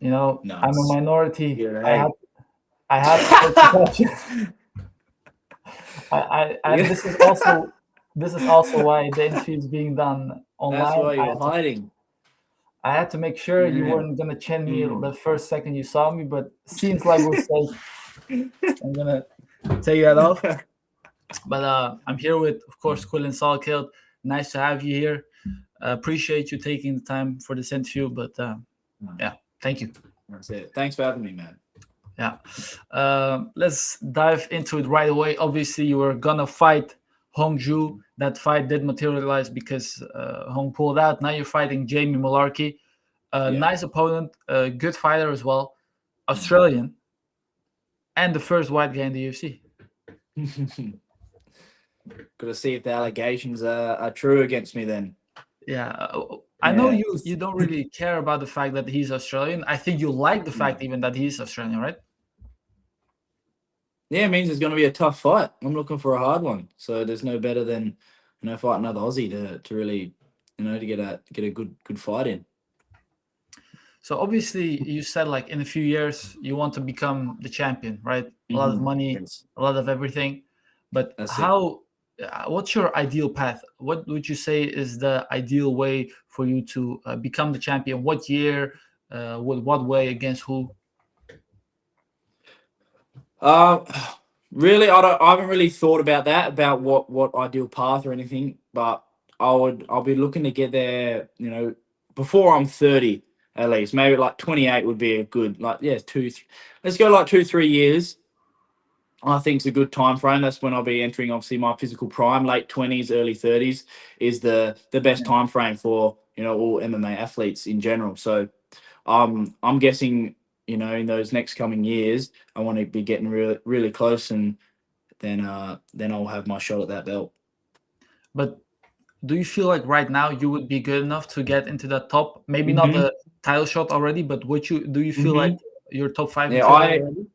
I'm a Nice. minority. Yeah, I hey. have I have to take precautions. This is also why the interview is being done That's online. why you're hiding. I had to make sure you Yeah. weren't gonna chin me Mm. the first second you saw me, but seems like we're safe. I'm gonna take that off. But I'm here with, of course, Quillan Salkilld. Nice to have you here. Appreciate you taking the time for this interview. But yeah, thank you. That's it. Thanks for having me, man. Yeah. Let's dive into it right away. Obviously, you were gonna fight Hongju. That fight did materialize because Hong pulled out. Now you're fighting Jamie Mularkey. Yeah. Nice opponent, good fighter as well, Australian, and the first white guy in the UFC. Got to see if the allegations are true against me then. Yeah, I know Yeah. you don't really care about the fact that he's Australian. I think you like the fact even that he's Australian, right? Yeah, it means it's going to be a tough fight. I'm looking for a hard one. So there's no better than fight another Aussie to really to get a good fight in. So obviously, you said like in a few years you want to become the champion, right? A lot of money, Yes, a lot of everything. But that's it. how? What's your ideal path? What would you say is the ideal way for you to become the champion? What year? With what way? Against who? Uh, really, I haven't really thought about that, about what ideal path or anything. But I'll be looking to get there. Before I'm 30 at least. Maybe like 28 would be a good, like, yeah, let's go like 2 3 years. I think it's a good time frame. That's when I'll be entering obviously my physical prime. Late 20s, early 30s is the best time frame for all MMA athletes in general. So I'm guessing in those next coming years I want to be getting really really close, and then I'll have my shot at that belt. But do you feel like right now you would be good enough to get into the top? Maybe not Mm-hmm. the title shot already, but would you? Do you feel like Mm-hmm. you're top five Yeah, material already?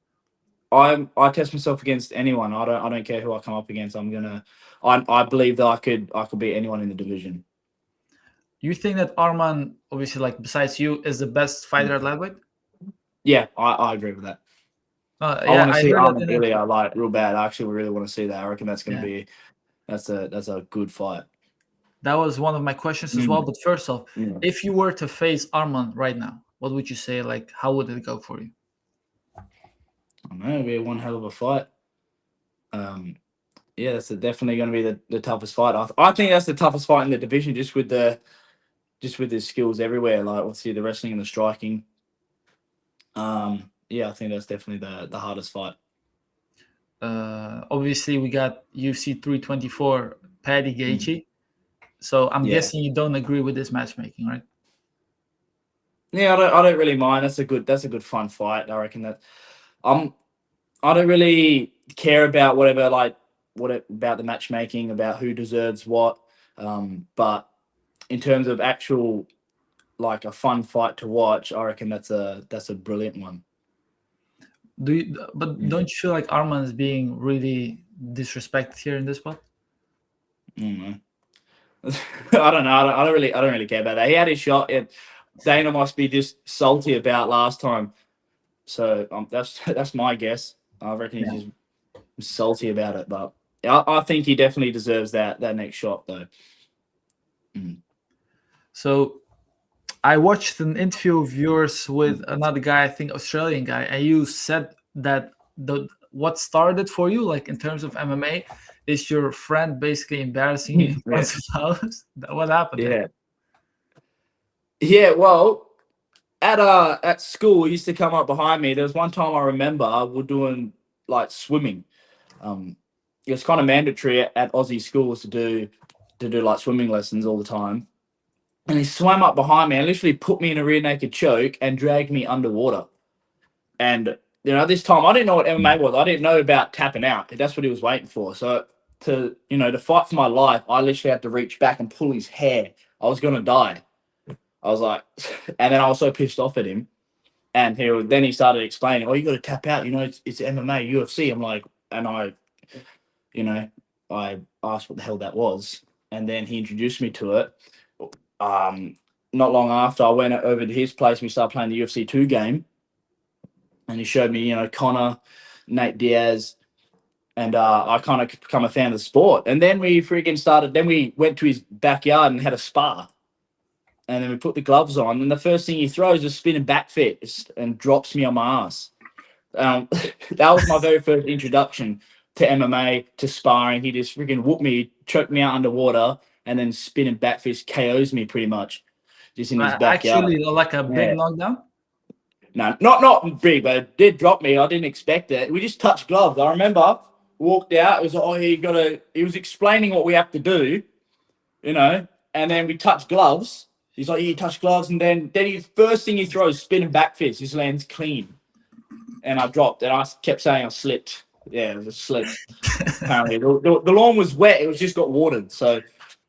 I test myself against anyone. I don't care who I come up against. I believe that I could beat anyone in the division. You think that Arman, obviously, like besides you, is the best fighter at lightweight? Yeah, I agree with that. I Yeah, want to I see heard that Armin in an Ilya interview. like real bad. I actually really want to see that. I reckon that's going to Yeah, be that's a good fight. that was one of my questions as well. Mm. But first off, Mm. if you were to face Arman right now, what would you say? Like, how would it go for you? I don't know, it'll be one hell of a fight. Um, yeah, that's definitely going to be the toughest fight. I think that's the toughest fight in the division, just with the skills everywhere. Like, let's see, the wrestling and the striking. Yeah, I think that's definitely the hardest fight. Obviously, we got UFC 324, Paddy Mm. Gaethje. So I'm Yeah, guessing you don't agree with this matchmaking, right? yeah, I don't really mind. That's a good fun fight. I reckon that. Um, I don't really care about whatever, like about the matchmaking, about who deserves what. But in terms of actual, like, a fun fight to watch, I reckon that's a brilliant one. But don't Mm. you feel like Arman is being really disrespected here in this spot? Mm. I don't know. I don't really care about that. He had his shot, and Dana must be just salty about last time. So that's my guess. I reckon he's just salty about it. But I think he definitely deserves that next shot though. Mm. So I watched an interview of yours with another guy, I think Australian guy, and you said that the what started for you, like in terms of MMA, is your friend basically embarrassing you in Yeah, front of the house. What happened there? yeah, yeah. Well, at school, he used to come up behind me. There was one time I remember we're doing like swimming. Um, it was kind of mandatory at Aussie schools to do like swimming lessons all the time. And he swam up behind me and literally put me in a rear naked choke and dragged me underwater. And this time I didn't know what MMA was. I didn't know about tapping out. That's what he was waiting for. So to fight for my life, I literally had to reach back and pull his hair. I was gonna die. I was like, and then I was so pissed off at him. And then he started explaining, "Oh, you got to tap out. It's MMA, UFC." I'm like, and you know, I asked what the hell that was, and then he introduced me to it. Um, not long after, I went over to his place and we started playing the UFC 2 game. And he showed me, you know, Connor, Nate Diaz, and I kind of become a fan of the sport. And then we went to his backyard and had a spar. And then we put the gloves on, and the first thing he throws is a spinning back fist and drops me on my ass. That was my very first introduction to MMA, to sparring. He just freaking whooped me, choked me out underwater, and then spinning back fist KOs me pretty much, just in his backyard. Actually, like a big knockdown? No, not big, but it did drop me. I didn't expect it. We just touched gloves. I remember, walked out. It was like, oh, he was explaining what we have to do, you know, and then we touched gloves. He's like, you touch gloves, and then his first thing he throws, spinning back fist. His lands clean. And I dropped, and I kept saying I slipped. Yeah, it was a slip. Apparently, the lawn was wet. It was just got watered. So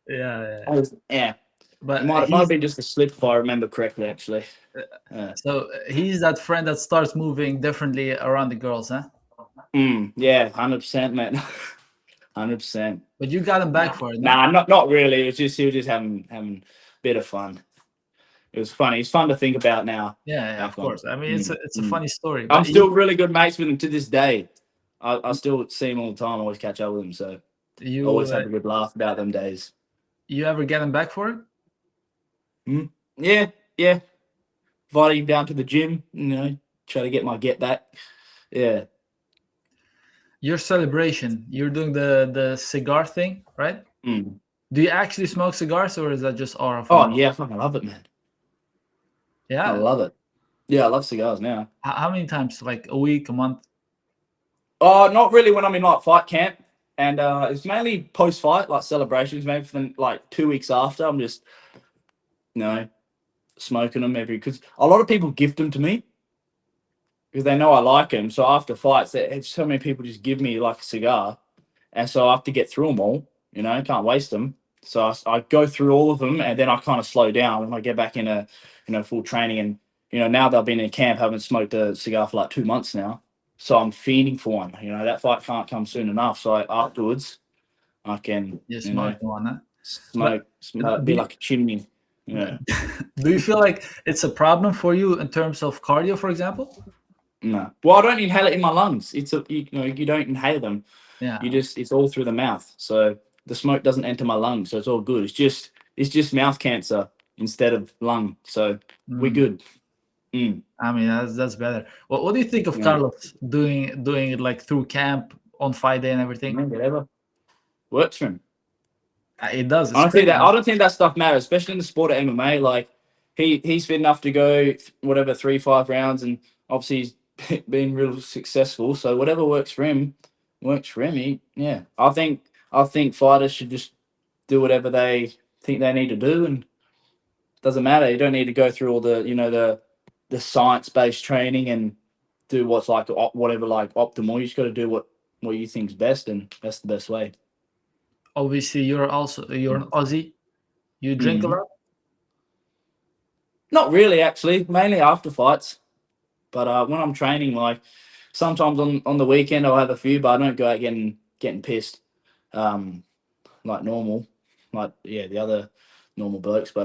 yeah. But it might have been just a slip if I remember correctly, actually. So he's that friend that starts moving differently around the girls, huh? Yeah, 100%, man. 100%. But you got him back for it. Nah, not really. It was just he was just having a bit of fun. It was funny. It's fun to think about now. Yeah, of course. I mean, it's a funny story. I'm still really good mates with him to this day. I still see him all the time. I always catch up with him. So you always have a good laugh about them days. You ever get him back for it? Yeah. Invited him down to the gym, you know, try to get my get back. Yeah. Your celebration, you're doing the cigar thing, right? Do you actually smoke cigars, or is that just aura? Oh, yeah, I fucking love it, man. Yeah? I love it. Yeah, I love cigars now. How many times? Like a week, a month? Oh, not really when I'm in like fight camp. And it's mainly post-fight, like celebrations, maybe for like 2 weeks after. I'm just, you know, smoking them because a lot of people gift them to me because they know I like them. So after fights, so many people just give me like a cigar, and so I have to get through them all. You know, can't waste them. So I go through all of them, and then I kind of slow down when I get back in full training. And you know, now that I've been in camp, I haven't smoked a cigar for like 2 months now. So I'm fiending for one. You know, that fight can't come soon enough. So afterwards, I can smoke one, huh? Smoke, be like a chimney. Yeah. Do you feel like it's a problem for you in terms of cardio, for example? No. Well, I don't inhale it in my lungs. You don't inhale them. Yeah. It's all through the mouth. So the smoke doesn't enter my lungs. So it's all good. It's just mouth cancer instead of lung. So we're good. I mean, that's better. What do you think of Carlos doing it like through camp on fight day and everything? Whatever works for him. It does. I don't think that stuff matters, especially in the sport of MMA. Like he's fit enough to go 3-5 rounds, and obviously he's been real successful. So whatever works for him, works for him. I think fighters should just do whatever they think they need to do, and it doesn't matter. You don't need to go through all the science-based training and do what's like whatever like optimal. You just got to do what you think's best, and that's the best way. Obviously, you're an Aussie. You drink a lot? Not really, actually. Mainly after fights. But when I'm training, like sometimes on the weekend, I'll have a few, but I don't go out getting pissed, like normal, like the other normal blokes. But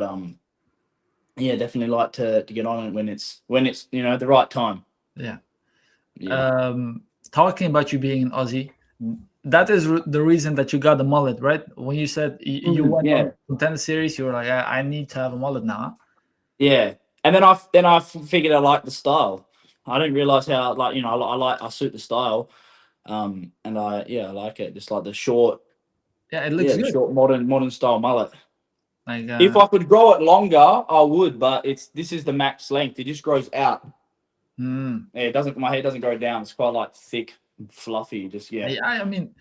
definitely like to get on it when it's the right time. Yeah. Talking about you being an Aussie. That is the reason that you got the mullet, right? When you said you went on Contender Series, you were like, I need to have a mullet now. Yeah, and then I figured I liked the style. I didn't realize how I suit the style, and I like it. Just like the short, it looks good. Short modern style mullet. Like if I could grow it longer, I would, but this is the max length. It just grows out. It doesn't. My hair doesn't grow down. It's quite like thick. Fluffy, I mean,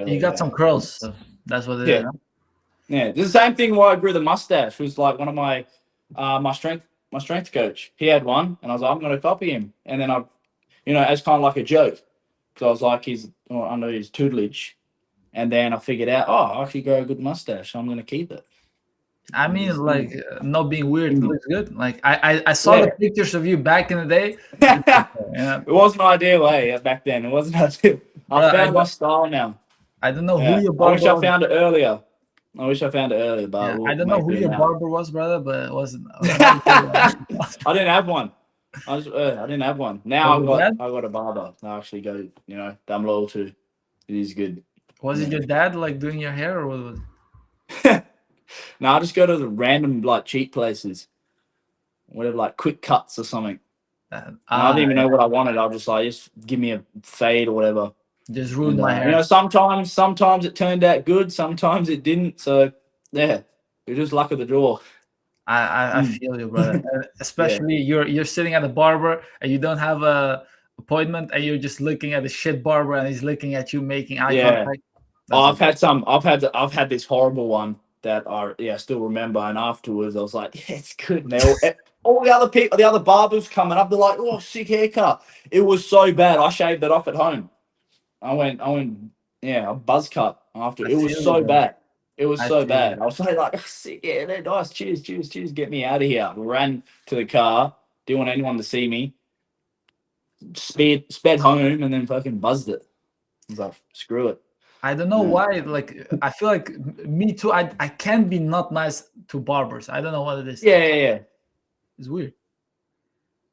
you got some curls, so that's what it is. Yeah, it's the same thing why I grew the mustache. It was like one of my my strength coach. He had one, and I was like, I'm going to copy him. And then as kind of like a joke, because I was like, he's under his tutelage. And then I figured out, I actually grow a good mustache, so I'm going to keep it. I mean, like, not being weird, it looks good. Like, I saw the pictures of you back in the day. It wasn't ideal back then. It wasn't ideal. I found my style now. I don't know who you bought. I wish I found it earlier. I wish I found it earlier, but Yeah, we'll I don't know maybe who do it your now. barber was, brother, but it wasn't. I didn't have one. I didn't have one. Now Was it dad? I got a barber. I actually go, that I'm loyal to. It is good. Was it Yeah. your dad like doing your hair, or what was No, I just go to the random like cheap places, whatever, like quick cuts or something. that? And I didn't even know what I wanted. I was just like, just give me a fade or whatever. Just ruined And my hair. sometimes it turned out good, sometimes it didn't. So yeah, you're just luck of the draw. I Mm. feel you, brother. Yeah, Especially you're sitting at a barber and you don't have a appointment and you're just looking at the shit barber and he's looking at you making eye yeah. contact. Oh, That's I've had this horrible one that I still remember. And afterwards, I was like, yeah, it's good. And all the other people, the other barbers coming up, they're like, oh, sick haircut. It was so bad. I shaved it off at home. Yeah, a buzz cut after. I It was feel you, so bro. bad. It was I so feel bad. you. I was like, oh, sick. Yeah, they're nice. Cheers, cheers, cheers. Get me out of here. Ran to the car. Didn't want anyone to see me. Sped home and then fucking buzzed it. I was like, screw it. I don't know Yeah. why. Like I feel like me too. I can't be not nice to barbers. I don't know what it is. Yeah. It's weird.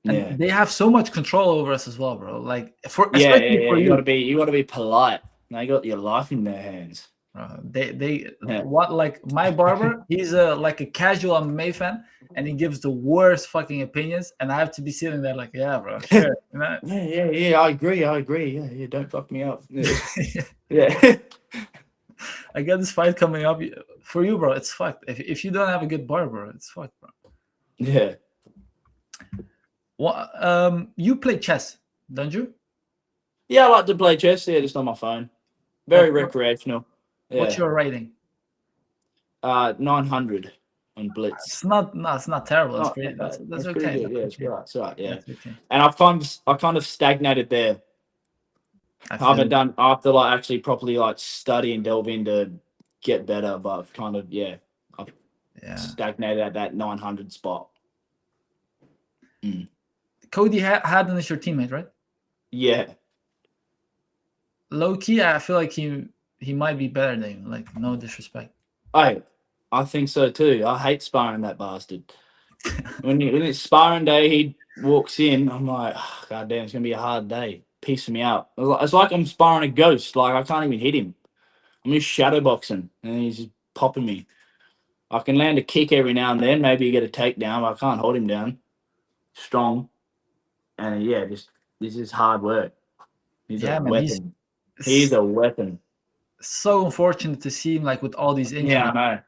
And Yeah. they have so much control over us as well, bro. Like Yeah. especially for You you. gotta be polite. They got your life in their hands. They Yeah. what like my barber, he's like a casual MMA fan, and he gives the worst fucking opinions, and I have to be sitting there like, yeah, bro, sure, you know? Yeah. I agree. Yeah. Don't fuck me up. Yeah. I got this fight coming up for you, bro. It's fucked. If you don't have a good barber, it's fucked, bro. Yeah. What you play chess, don't you? Yeah, I like to play chess. Yeah, just on my phone. Very What- recreational. What's Yeah. your rating? 900 on Blitz. It's not terrible. That's pretty. Not That's bad. that's That's pretty okay. good. That's Yeah, it's okay. right. It's right. Yeah. That's okay. And I kind of stagnated there. I I feel haven't you. done after like actually properly like study and delve in to get better, but I've kind of Yeah. stagnated at that 900 spot. Cody Haddon is your teammate, right? Yeah. Low key, I feel like he might be better than you. Like, no disrespect. I think so too. I hate sparring that bastard. when it's sparring day, he walks in. I'm like, oh, God damn, it's gonna be a hard day. Piecing me out. It's like I'm sparring a ghost. Like I can't even hit him. I'm just shadow boxing, and he's just popping me. I can land a kick every now and then. Maybe you get a takedown, but I can't hold him down. Strong, and this is hard work. He's Yeah, a man, weapon. He's a weapon. so unfortunate to see him like with all these injuries. Yeah, I know.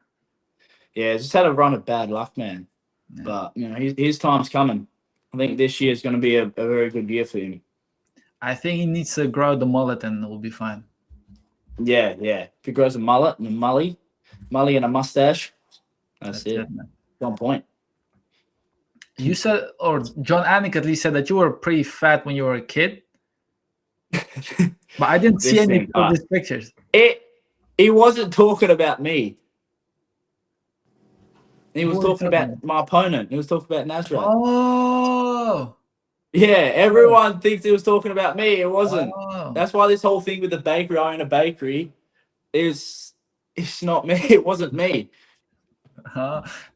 Yeah, just had a run of bad luck, man. Yeah. But his time's coming. I think this year is going to be a very good year for him. I think he needs to grow the mullet and we'll be fine. Yeah. If he grows a mullet and a mully and a mustache, that's it. Man. On point. You said, or John Anik at least said that you were pretty fat when you were a kid, but I didn't see any of these pictures. He wasn't talking about me. He was talking about my opponent. He was talking about Nasrat. Oh. Yeah, everyone thinks he was talking about me. It wasn't. Oh. That's why this whole thing with the bakery, I own a bakery, it's not me. It wasn't me.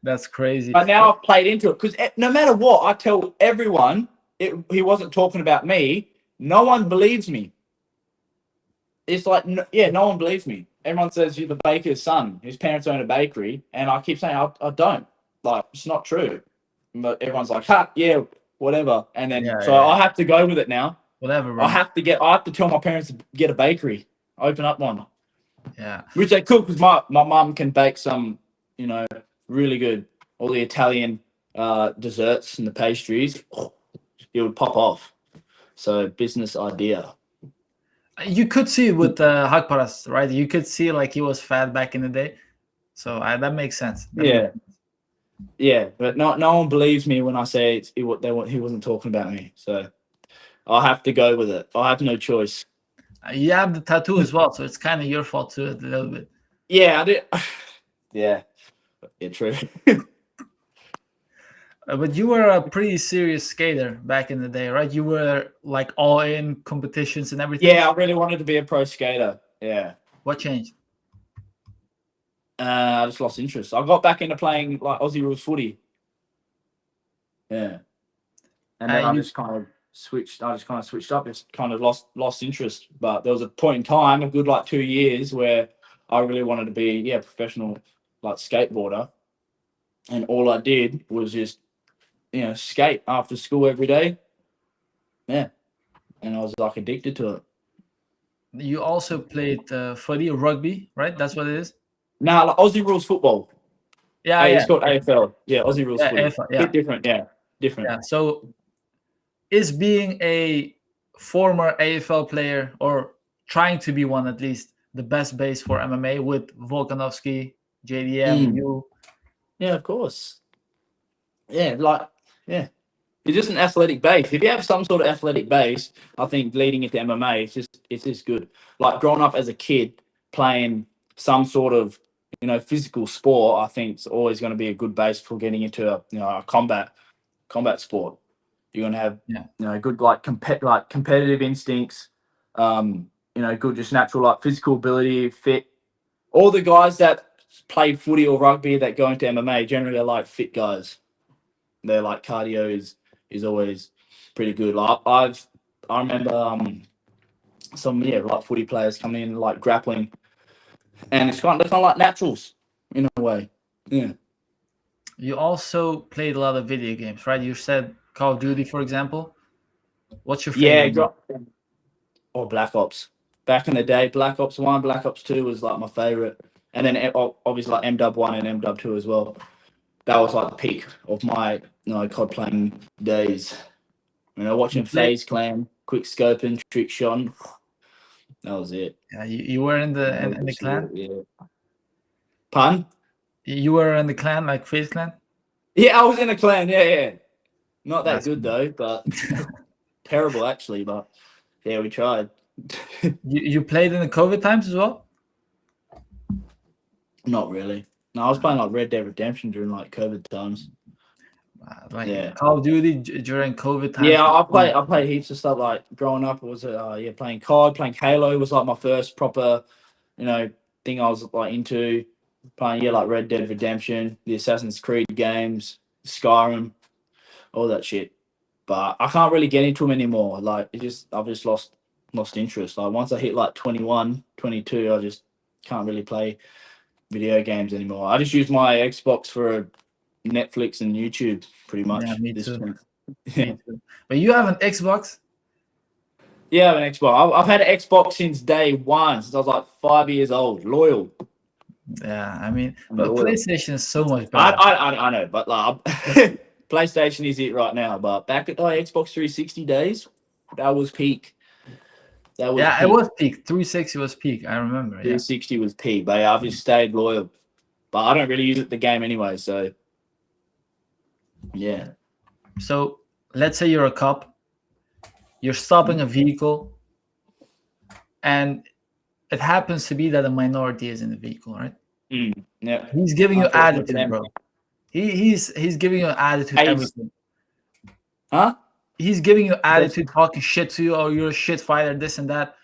That's crazy. But now I've played into it because no matter what, I tell everyone he wasn't talking about me. No one believes me. It's like, no one believes me. Everyone says you're the baker's son. His parents own a bakery. And I keep saying, I don't. Like, it's not true. But everyone's like, yeah, whatever. And then, I have to go with it now. Whatever, bro. I have to tell my parents to get a bakery. Open up one. Yeah. Which they could because my mum can bake some, really good, all the Italian desserts and the pastries. It would pop off. So, business idea. You could see it with Hakparas, right? You could see like he was fat back in the day. So that makes sense. Yeah, but no one believes me when I say he wasn't talking about me. So I'll have to go with it. I have no choice. You have the tattoo as well, so it's kind of your fault too, a little bit. Yeah, I did. Yeah, true. But you were a pretty serious skater back in the day, right? You were like all in competitions and everything. Yeah, I really wanted to be a pro skater. Yeah. What changed? I just lost interest. I got back into playing like Aussie rules footy. Yeah, and then I just kind of switched. I just kind of switched up. Just kind of lost interest. But there was a point in time, a good like 2 years, where I really wanted to be a professional like skateboarder, and all I did was just skate after school every day. Yeah, and I was like addicted to it. You also played footy or rugby, right? That's what it is. Now, like Aussie rules football. Yeah, It's called AFL. Yeah, Aussie rules yeah, footy. AFL, yeah. Bit different. Yeah, different. Yeah. So, is being a former AFL player or trying to be one at least the best base for MMA with Volkanovski, JDM, you? Yeah, of course. Yeah, it's just an athletic base. If you have some sort of athletic base, I think leading into MMA, it's just good. Like growing up as a kid playing some sort of physical sport, I think it's always going to be a good base for getting into a combat sport. You're going to have good like competitive instincts, good just natural like physical ability, fit. All the guys that play footy or rugby that go into MMA generally are like fit guys. Their like cardio is always pretty good. Like I remember some like footy players coming in like grappling, and it's kind of like naturals in a way. Yeah. You also played a lot of video games, right? You said Call of Duty, for example. What's your favorite? Or Black Ops. Back in the day, Black Ops 1, Black Ops 2 was like my favorite, and then obviously like MW1 and MW2 as well. That was like the peak of my COD playing days. Watching FaZe Clan, quick scoping, trick shot. That was it. Yeah, you were in the clan. Yeah. Pardon? You were in the clan, like FaZe Clan. Yeah, I was in a clan. Yeah. Not that good though, but terrible actually. But yeah, we tried. You played in the COVID times as well? Not really. No, I was playing like Red Dead Redemption during like COVID times. Call of Duty during COVID times. Yeah, I played heaps of stuff. Like growing up, it was playing COD, playing Halo was like my first proper, thing I was like into. Playing like Red Dead Redemption, the Assassin's Creed games, Skyrim, all that shit. But I can't really get into them anymore. Like I've just lost interest. Like once I hit like 21, 22, I just can't really play video games anymore. I just use my Xbox for Netflix and YouTube pretty much. Yeah, me too. Me too. But you have an Xbox? Yeah, I have an Xbox. I've had an Xbox since day one, since I was like 5 years old. Loyal. Yeah, I mean, but PlayStation is so much better. I know, but like, PlayStation is it right now. But back at Xbox 360 days, that was peak. It was peak. 360 was peak. I remember. 360 was peak, but I've just stayed loyal. But I don't really use the game anyway, so yeah. So let's say you're a cop. You're stopping a vehicle, and it happens to be that a minority is in the vehicle, right? Yeah. He's giving you attitude, bro. He's giving you attitude. Everything. Huh? He's giving you attitude, talking shit to you. Oh, you're a shit fighter, this and that.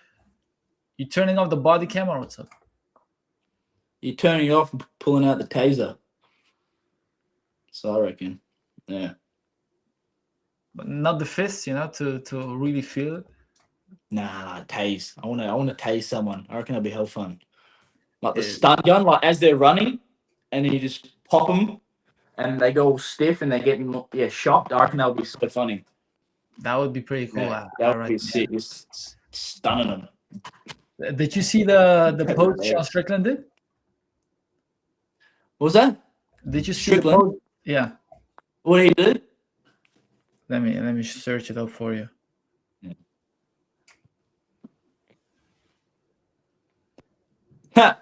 You turning off the body cam or what's up? You're turning it off and pulling out the taser. So I reckon, yeah. But not the fist, to really feel it. Nah, tase. I want to tase someone. I reckon that'd be hell fun. Like the stun gun, like as they're running, and then you just pop them, and they go all stiff and they're getting shocked. I reckon that would be so funny. That would be pretty cool. Yeah, that would be sick. Just stunning them. Did you see the post Sean Strickland did? What was that? Did you see Strickland? the post? Yeah. What did he do? Let me search it up for you. Ha.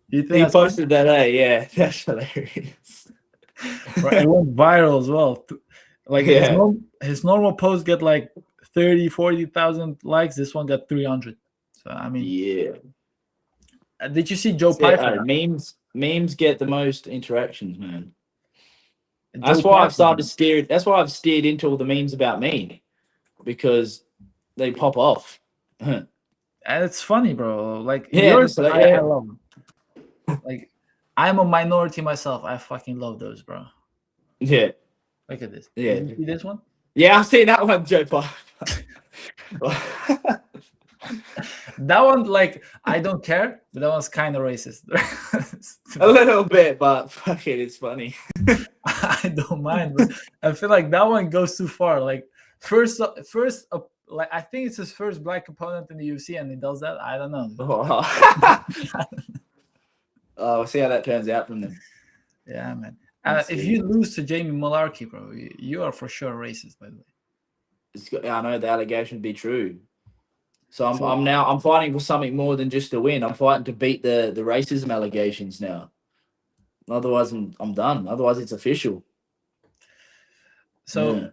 He posted that, yeah, that's hilarious. Right, it went viral as well. Like his normal post get like 30, 40,000 likes. This one got 300. So I mean, yeah. Did you see Joe Piper? Memes get the most interactions, man. That's why I've started to steer. That's why I've steered into all the memes about me, because they pop off. And it's funny, bro. Like Yeah, yours, just like, I yeah, love them. Like I'm a minority myself. I fucking love those, bro. yeah, Look at this. yeah, Did you see this one? yeah. I've seen that one, Joe. That one, like, I don't care, but that one's kind of racist. A little bit, but fuck it, it's funny. I don't mind, but I feel like that one goes too far. Like first, like I think it's his first black opponent in the UFC, and he does that. I don't know. Oh, we'll see how that turns out from them. Yeah, man. Let's If see. you lose to Jamie Mullarkey, bro, you are for sure racist. By the way, I know the allegation would be true. So So- I'm fighting for something more than just a win. I'm fighting to beat the racism allegations now. Otherwise, I'm done. Otherwise, it's official. so Yeah.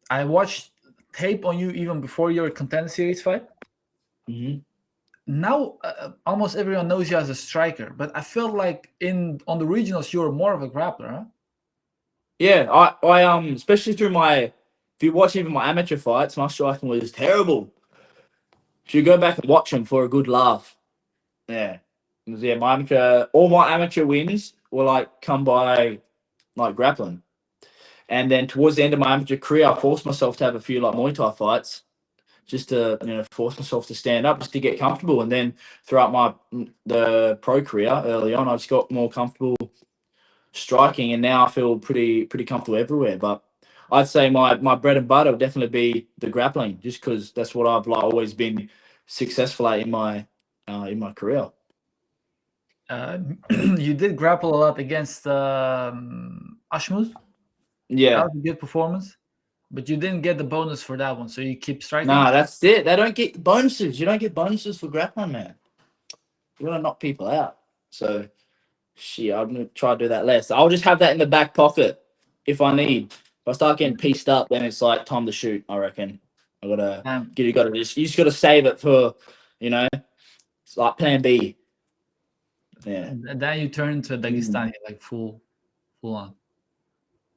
I watched tape on you even before your contender series fight. hmm Now almost everyone knows you as a striker, but I felt like on the regionals you were more of a grappler, huh? Yeah, I especially through if you watch even my amateur fights, my striking was terrible. Should go back and watch them for a good laugh. Yeah, yeah. All my amateur wins were like come by like grappling, and then towards the end of my amateur career, I forced myself to have a few like Muay Thai fights, just to force myself to stand up, just to get comfortable. And then throughout the pro career early on, I just got more comfortable striking, and now I feel pretty comfortable everywhere. But I'd say my bread and butter would definitely be the grappling, just because that's what I've like always been successful at in my career. You did grapple a lot against Ashmuz. That Yeah, was a good performance, but you didn't get the bonus for that one, so you keep striking. nah, that's it. They don't get bonuses. You don't get bonuses for grappling, man. You gotta knock people out. So, shit, I'm gonna try to do that less. I'll just have that in the back pocket if I need. If I start getting pieced up, then it's like time to shoot. I reckon. You just gotta save it for, it's like plan B. Yeah. And then you turn into Dagestani, like full on.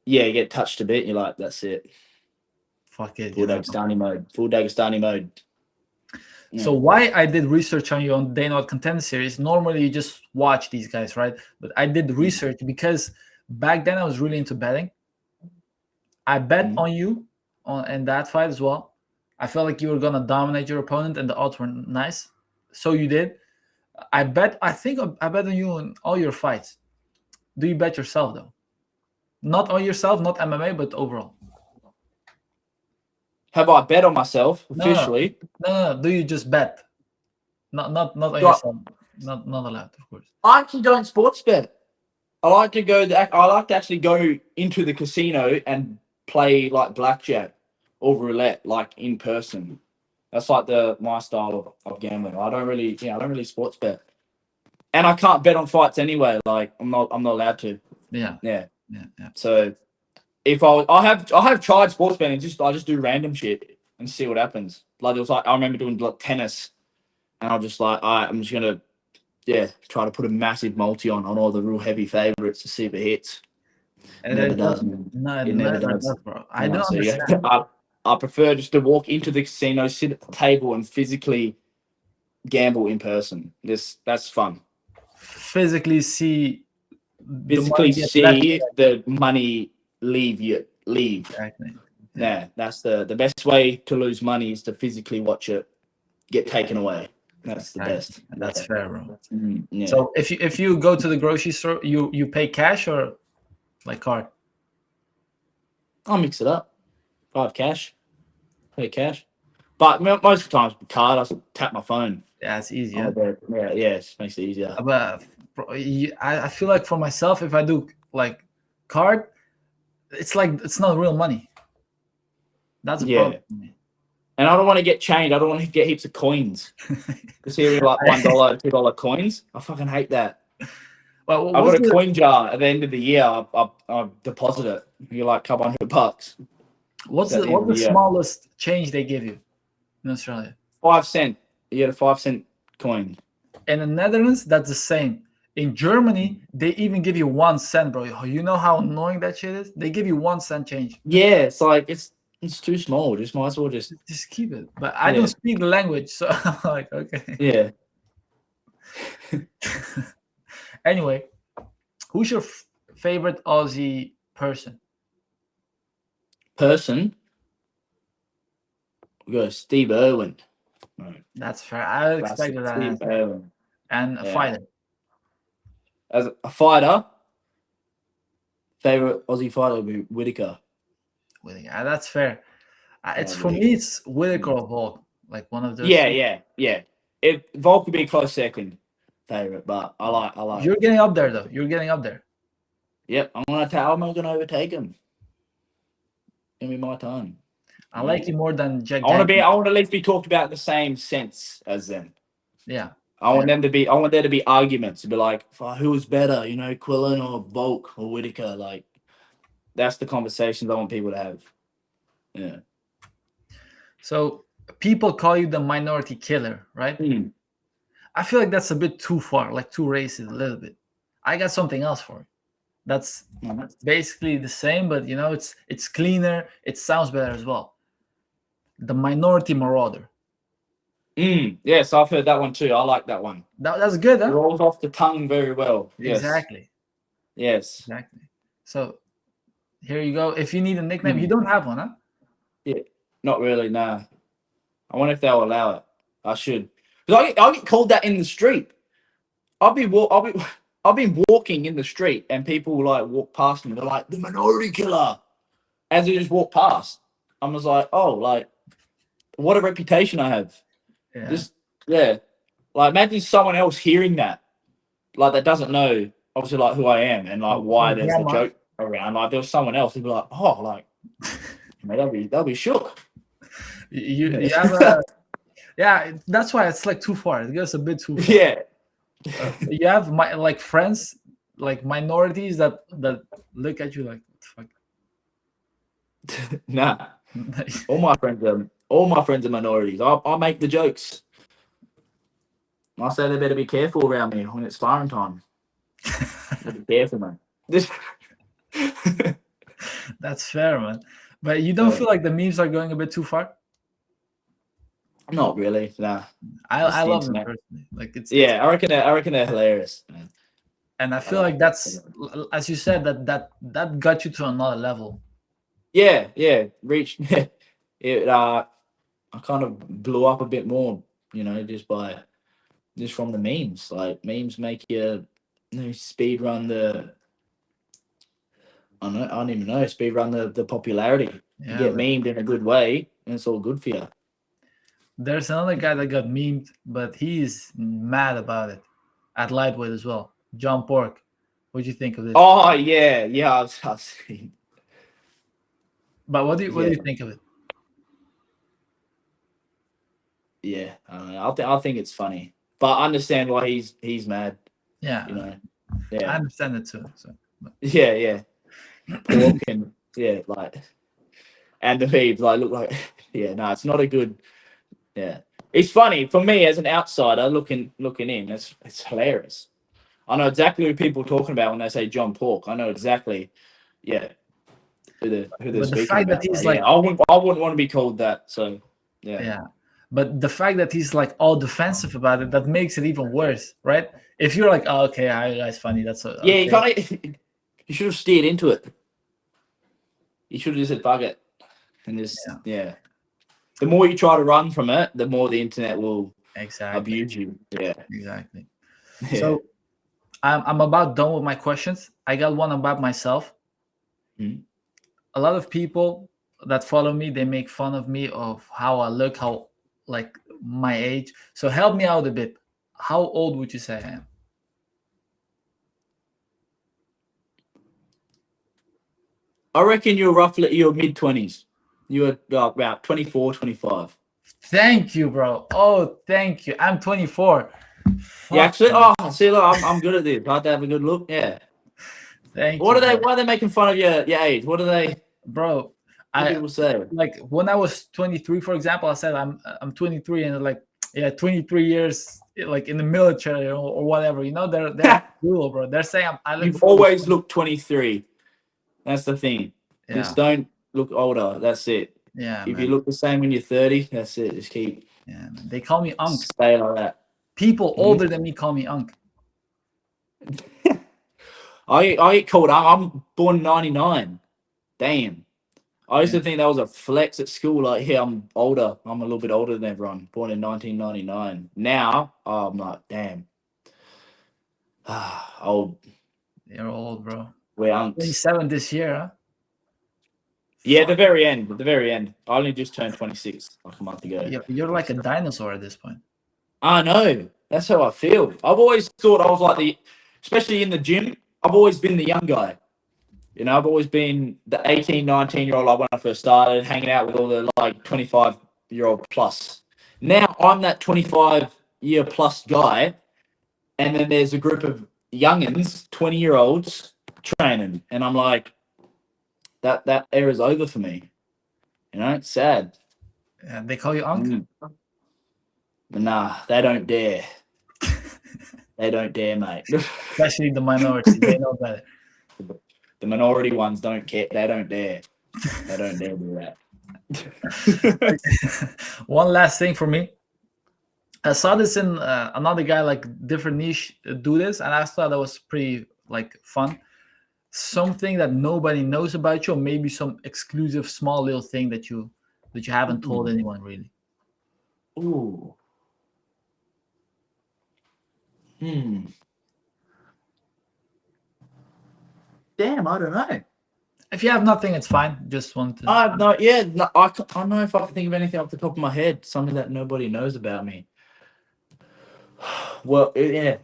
Yeah, you get touched a bit, you're like, that's it. Fuck it. Full Dagestani mode. Full Dagestani mode. Yeah. So why I did research on you on the Day Not Contender series? Normally you just watch these guys, right? But I did the research because back then I was really into betting. I bet on you in that fight as well. I felt like you were gonna dominate your opponent, and the odds were nice. So you did. I bet on you in all your fights. Do you bet yourself though? Not on yourself, not MMA, but overall. Have I bet on myself officially? No. Do you just bet? Not on yourself. Not allowed, of course. I actually don't sports bet. I like to actually go into the casino and play like blackjack or roulette, like in person. That's like my style of gambling. I don't really sports bet, and I can't bet on fights anyway. Like I'm not allowed to. Yeah. So if I have tried sports betting, I just do random shit and see what happens. Like it was like I remember doing like tennis, and I'm just like, all right, I'm just gonna try to put a massive multi on all the real heavy favorites to see if it hits. And Never does. No, It never does, bro. I don't understand. I prefer just to walk into the casino, sit at the table, and physically gamble in person. That's fun. Physically see the money leave you. Exactly. Yeah, that's the best way to lose money is to physically watch it get taken away. That's the best. That's fair, bro. Yeah. So if you go to the grocery store, you pay cash or like card? I'll mix it up. If I have cash, pay cash. But most of the times, card, I just tap my phone. Yeah, it's easier. It makes it easier. But I feel like for myself, if I do like card, it's like it's not real money. That's a problem for me. And I don't want to get chained. I don't want to get heaps of coins. Because here like $1, $2 coins. I fucking hate that. Well, I've got a coin jar at the end of the year. I deposit it. You're like $200. What's the smallest change they give you in Australia? 5 cent. You get a 5 cent coin. In the Netherlands, that's the same. In Germany, they even give you 1 cent, bro. You know how annoying that shit is? They give you 1 cent change. Yeah, it's like It's too small. Just might as well just keep it. But I don't speak the language, so I'm like, okay. Yeah. Anyway, who's your favorite Aussie person? We go Steve Irwin. Right. That's fair. I expected that. Steve Irwin. And a fighter. As a fighter, favorite Aussie fighter would be Whitaker. That's fair. It's for me. It's Whitaker or Volk. Like one of those. Yeah. Volk would be a close second favorite, but I like. You're getting up there though. You're getting up there. Yep, I'm gonna overtake him. Give me my time. I like you more than Jack. I want to at least be talked about in the same sense as them. Yeah. I want there to be arguments to be like, who's better, you know, Quillan or Volk or Whitaker? Like, that's the conversations I want people to have. Yeah. So people call you the minority killer, right? I feel like that's a bit too far, like too racist a little bit. I got something else for it. That's basically the same, but you know, it's cleaner. It sounds better as well. The minority marauder. Yes, I've heard that one too. I like that one. That's good, huh? It rolls off the tongue very well. Yes. Exactly. Yes. Exactly. So here you go. If you need a nickname, you don't have one, huh? Yeah. Not really, nah. I wonder if they'll allow it. I should. Because I get called that in the street. I've been walking in the street and people like walk past me. They're like, the minority killer. As they just walk past. I was like, oh, like, what a reputation I have. Like, imagine someone else hearing that. Like, that doesn't know, obviously, like, who I am and, like, why there's the joke around. Like, if there was someone else, they'd be like, oh, like, they'll be shook. You have a... Yeah, that's why it's, like, too far. It goes a bit too far. Yeah. You have, like, friends, like, minorities that look at you like, what the fuck? Nah. All my friends are minorities. I make the jokes. I say they better be careful around me when it's sparring time. Be careful, man. That's fair, man. But you don't feel like the memes are going a bit too far? Not really. Nah. I love them personally. Like I reckon they're hilarious, man. And I feel like that's, as you said, that got you to another level. Yeah. Reached it. I kind of blew up a bit more, you know, just from the memes. Like, memes make you speed run the. I don't even know. Speed run the popularity. You get memed in a good way, and it's all good for you. There's another guy that got memed, but he's mad about it at lightweight as well. John Pork. What do you think of this? Oh yeah, I've seen. But what do you think of it? Yeah, I don't know. I think it's funny, but I understand why he's mad. Yeah, you know. Yeah, I understand it too. So. Yeah. Pork and like, and the memes like look like it's not a good. Yeah, it's funny for me as an outsider looking in. It's hilarious. I know exactly who people are talking about when they say John Pork. I know exactly, who they're speaking the fact about. That he's I wouldn't want to be called that. So yeah. But the fact that he's like all defensive about it, that makes it even worse, right? If you're like, oh, okay, that's funny. That's okay. You should have steered into it. You should have just said bug it, and just The more you try to run from it, the more the internet will abuse you. Yeah, exactly. Yeah. So I'm about done with my questions. I got one about myself. A lot of people that follow me, they make fun of me of how I look, how like my age. So help me out a bit. How old would you say I am? I reckon you're mid-20s. You're about 24, 25. Thank you, bro. Oh, thank you. I'm 24. Yeah, actually, see, look, I'm good at this. I have to have a good look. Yeah. Thank you. Why are they making fun of your age? What do they? Bro, people say? Like when I was 23, for example, I said I'm 23, and like 23 years like in the military or whatever. You know, they're cool, bro. They're saying You've always looked 23. That's the thing. Yeah. Just don't look older. That's it. Yeah, If man. you look the same when you're 30, that's it. Just keep Yeah, man. They call me Unk. stay like that. People older than me call me Unk. I get called up. I'm born in 99. Damn. I used to think that was a flex at school. Like, yeah, I'm older. I'm a little bit older than everyone. Born in 1999. Now, I'm like, damn. Old. You're old, bro. We're unks. 27 this year, huh? Yeah, at the very end. At the very end. I only just turned 26 like a month ago. You're like a dinosaur at this point. I know. That's how I feel. I've always thought I was like especially in the gym, I've always been the young guy. You know, I've always been the 18, 19-year-old like when I first started, hanging out with all the like 25-year-old plus. Now I'm that 25-year plus guy, and then there's a group of youngins, 20-year-olds training, and I'm like, that era's over for me. You know, it's sad. Yeah, they call you Unk? But nah, they don't dare. They don't dare, mate. Especially the minority. They know better. The minority ones don't care. They don't dare. They don't dare do that. One last thing for me. I saw this in another guy, like different niche, do this, and I thought that was pretty like fun. Something that nobody knows about you, or maybe some exclusive small little thing that you haven't told anyone really. Ooh. Damn, I don't know. If you have nothing, it's fine. Just want to. I know. Yeah, no, I don't know if I can think of anything off the top of my head. Something that nobody knows about me. Well, yeah.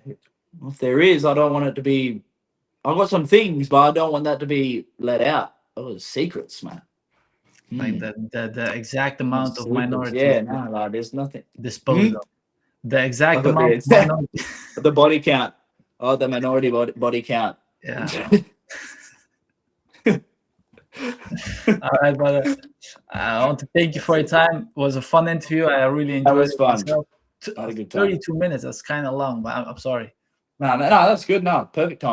If there is, I don't want it to be. I've got some things, but I don't want that to be let out. Oh, secrets, man. Like the exact amount of minority. Yeah, no, like there's nothing. Disposed of. The exact amount of minority. The body count. Oh, the minority body count. Yeah. All right, brother. I want to thank you for your time. It was a fun interview. I really enjoyed it. That was fun. Myself. I had a good time. 32 minutes. That's kind of long, but I'm sorry. No, that's good. No, perfect time.